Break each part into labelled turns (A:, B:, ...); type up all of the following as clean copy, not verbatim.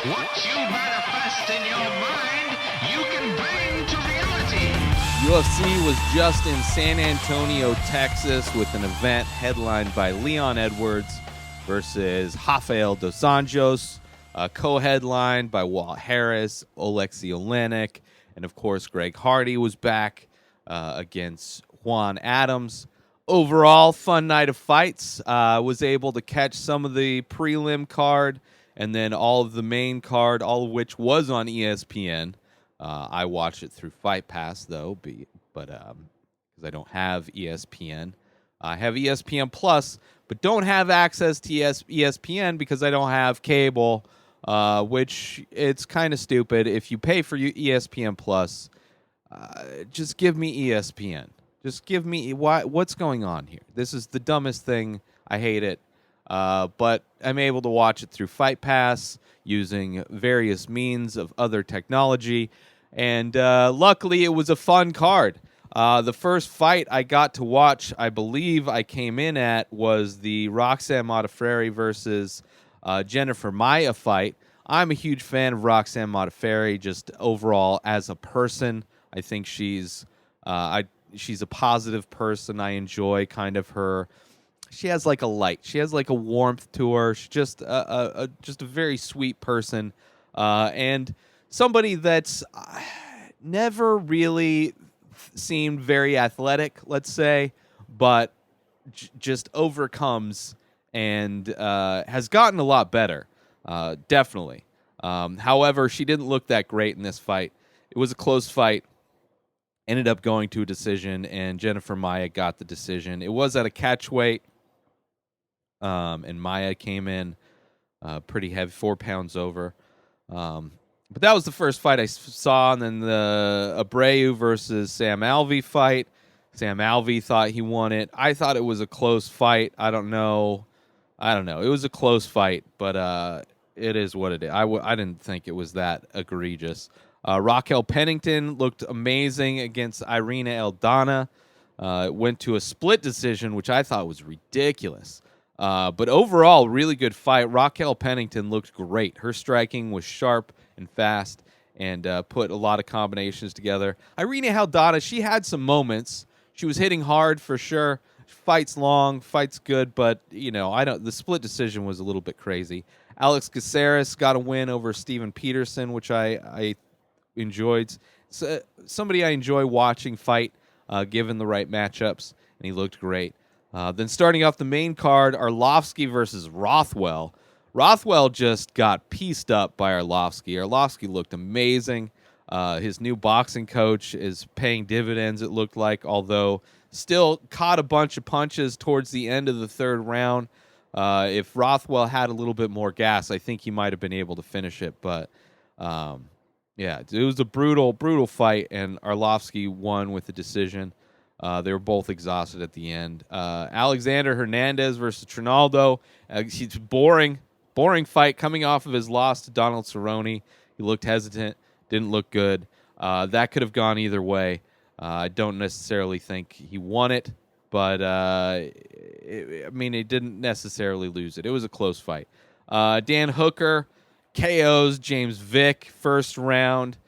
A: What you manifest in your mind, you can bring to reality.
B: UFC was just in San Antonio, Texas, with an event headlined by Leon Edwards versus Rafael dos Anjos, co-headlined by Walt Harris, Oleksiy Olenek, and of course Greg Hardy was back against Juan Adams. Overall, fun night of fights. Was able to catch some of the prelim card and then all of the main card, all of which was on ESPN. I watched it through Fight Pass, though, but because I don't have ESPN. I have ESPN Plus, but don't have access to ESPN because I don't have cable, which it's kind of stupid. If you pay for ESPN Plus, just give me ESPN. Just give me what's going on here. This is the dumbest thing. I hate it. But I'm able to watch it through Fight Pass using various means of other technology. And luckily, it was a fun card. The first fight I got to watch, I believe I came in at, was the Roxanne Modafferi versus Jennifer Maia fight. I'm a huge fan of Roxanne Modafferi, just overall as a person. I think she's a positive person. I enjoy kind of her. She has like a light. She has like a warmth to her. She's just a very sweet person, and somebody that's never really seemed very athletic, let's say, but just overcomes and has gotten a lot better, definitely. However, she didn't look that great in this fight. It was a close fight. Ended up going to a decision, and Jennifer Maia got the decision. It was at a catch weight. And Maia came in pretty heavy, 4 pounds over. But that was the first fight I saw. And then the Abreu versus Sam Alvey fight. Sam Alvey thought he won it. I thought it was a close fight. I don't know. It was a close fight, but it is what it is. I didn't think it was that egregious. Raquel Pennington looked amazing against Irina Aldana. Went to a split decision, which I thought was ridiculous. But overall, really good fight. Raquel Pennington looked great. Her striking was sharp and fast and put a lot of combinations together. Irina Aldana, she had some moments. She was hitting hard for sure. Fight's long, fight's good, but the split decision was a little bit crazy. Alex Caceres got a win over Steven Peterson, which I enjoyed. So, somebody I enjoy watching fight, given the right matchups, and he looked great. Then starting off the main card, Arlovski versus Rothwell. Rothwell just got pieced up by Arlovski. Arlovski looked amazing. His new boxing coach is paying dividends, it looked like, although still caught a bunch of punches towards the end of the third round. If Rothwell had a little bit more gas, I think he might have been able to finish it. But, yeah, it was a brutal, brutal fight, and Arlovski won with a decision. They were both exhausted at the end. Alexandre Hernandez versus Rinaldo. He's boring fight coming off of his loss to Donald Cerrone. He looked hesitant, didn't look good. That could have gone either way. I don't necessarily think he won it, but he didn't necessarily lose it. It was a close fight. Dan Hooker KOs James Vick first round.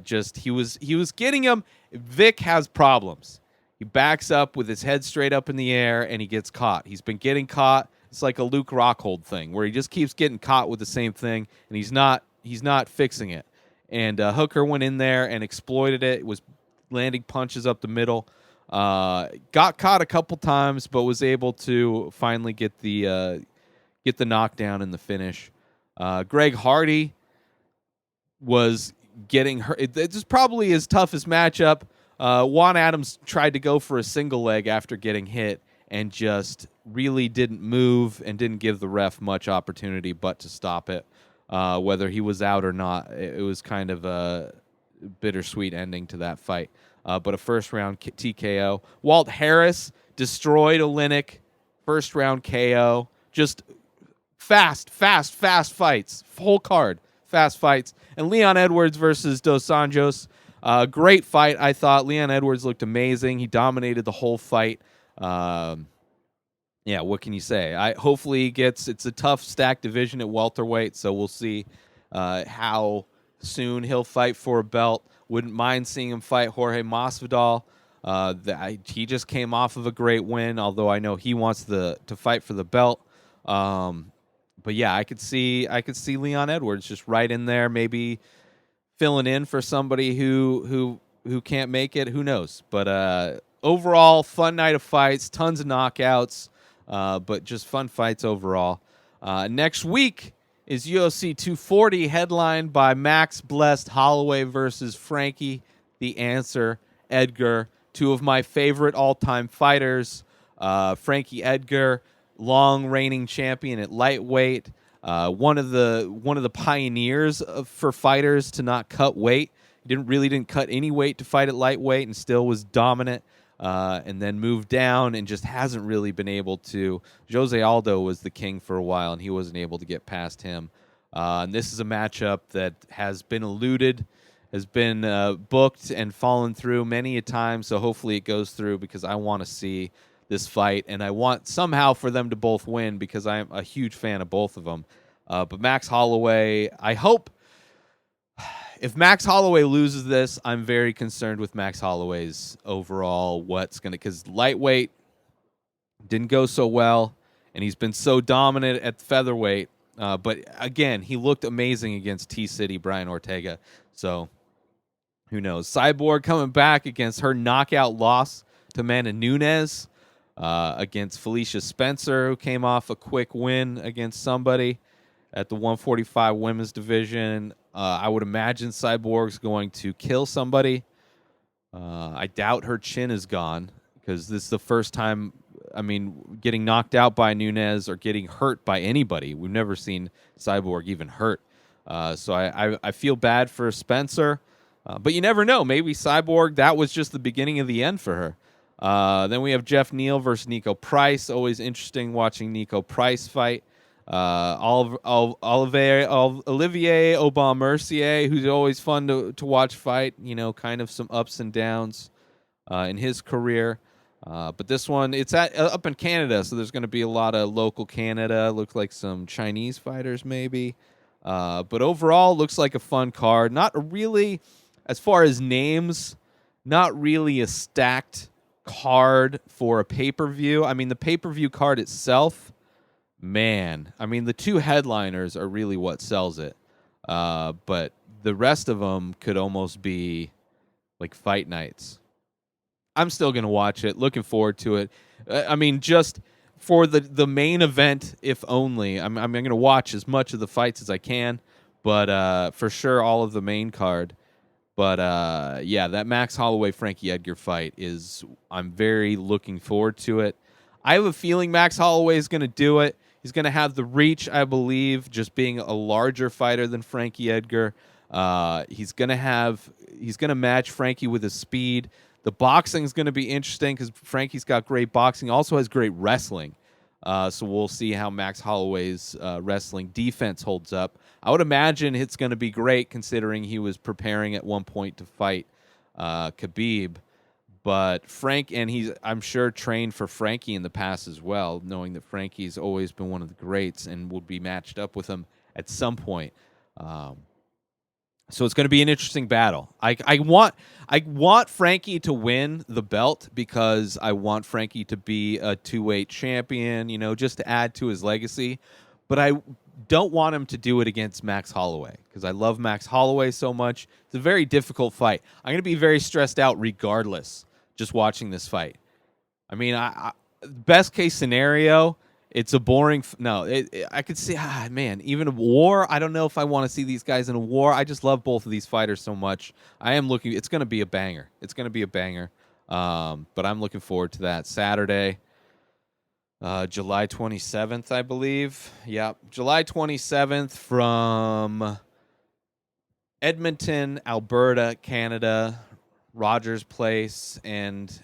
B: He was getting him. Vick has problems. He backs up with his head straight up in the air, and he gets caught. He's been getting caught. It's like a Luke Rockhold thing, where he just keeps getting caught with the same thing, and he's not fixing it. And Hooker went in there and exploited it. Was landing punches up the middle. Got caught a couple times, but was able to finally get the knockdown in the finish. Greg Hardy was getting hurt. It's probably his toughest matchup. Juan Adams tried to go for a single leg after getting hit and just really didn't move and didn't give the ref much opportunity but to stop it. Whether he was out or not, it was kind of a bittersweet ending to that fight. But a first-round TKO. Walt Harris destroyed Olenek. First-round KO. Just fast fights. Whole card. Fast fights. And Leon Edwards versus Dos Anjos. Great fight, I thought. Leon Edwards looked amazing. He dominated the whole fight. Yeah, what can you say? Hopefully he gets. It's a tough stack division at welterweight, so we'll see how soon he'll fight for a belt. Wouldn't mind seeing him fight Jorge Masvidal. He just came off of a great win, although I know he wants to fight for the belt. But yeah, I could see Leon Edwards just right in there, maybe filling in for somebody who can't make it. Who knows? But overall, fun night of fights, tons of knockouts, but just fun fights overall. Next week is UFC 240, headlined by Max Blessed Holloway versus Frankie the Answer Edgar, two of my favorite all-time fighters. Frankie Edgar, long reigning champion at lightweight, one of the pioneers for fighters to not cut weight. He didn't cut any weight to fight at lightweight and still was dominant. And then moved down and just hasn't really been able to. Jose Aldo was the king for a while, and he wasn't able to get past him. And this is a matchup that has been eluded, has been booked and fallen through many a time, so hopefully it goes through because I want to see this fight, and I want somehow for them to both win because I'm a huge fan of both of them. But Max Holloway, I hope... If Max Holloway loses this, I'm very concerned with Max Holloway's overall because lightweight didn't go so well, and he's been so dominant at featherweight. But again, he looked amazing against T-City, Brian Ortega. So who knows? Cyborg coming back against her knockout loss to Amanda Nunes, against Felicia Spencer, who came off a quick win against somebody at the 145 women's division. I would imagine Cyborg's going to kill somebody. I doubt her chin is gone because this is the first time, getting knocked out by Nunes or getting hurt by anybody. We've never seen Cyborg even hurt. So I feel bad for Spencer. But you never know. Maybe Cyborg, that was just the beginning of the end for her. Then we have Jeff Neal versus Nico Price. Always interesting watching Nico Price fight. Olivier Aubin-Mercier, who's always fun to watch fight, kind of some ups and downs in his career. But this one, it's up in Canada, so there's going to be a lot of local Canada. Looks like some Chinese fighters maybe. But overall, looks like a fun card. Not really, as far as names, not really a stacked card for a pay-per-view. The pay-per-view card itself, man, the two headliners are really what sells it. But the rest of them could almost be like fight nights. I'm still going to watch it. Looking forward to it. Just for the main event, if only. I'm going to watch as much of the fights as I can. But for sure, all of the main card. But yeah, that Max Holloway-Frankie Edgar fight I'm very looking forward to it. I have a feeling Max Holloway is going to do it. He's going to have the reach, I believe, just being a larger fighter than Frankie Edgar. He's going to match Frankie with his speed. The boxing is going to be interesting because Frankie's got great boxing, also has great wrestling. So we'll see how Max Holloway's wrestling defense holds up. I would imagine it's going to be great considering he was preparing at one point to fight Khabib. But I'm sure, trained for Frankie in the past as well, knowing that Frankie's always been one of the greats and will be matched up with him at some point. So it's going to be an interesting battle. I want Frankie to win the belt because I want Frankie to be a two-weight champion, just to add to his legacy. But I don't want him to do it against Max Holloway because I love Max Holloway so much. It's a very difficult fight. I'm going to be very stressed out regardless. Just watching this fight. Best case scenario, it's a boring... I could see... even a war, I don't know if I want to see these guys in a war. I just love both of these fighters so much. It's going to be a banger. It's going to be a banger. But I'm looking forward to that. Saturday, July 27th, I believe. Yeah, July 27th from Edmonton, Alberta, Canada... Rogers Place, and,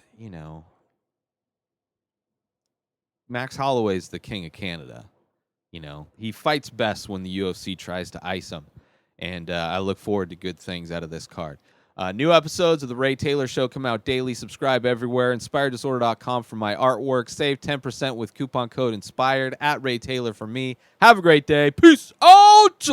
B: Max Holloway's the king of Canada. He fights best when the UFC tries to ice him, and I look forward to good things out of this card. New episodes of The Ray Taylor Show come out daily. Subscribe everywhere. InspiredDisorder.com for my artwork. Save 10% with coupon code INSPIRED at Ray Taylor for me. Have a great day. Peace out!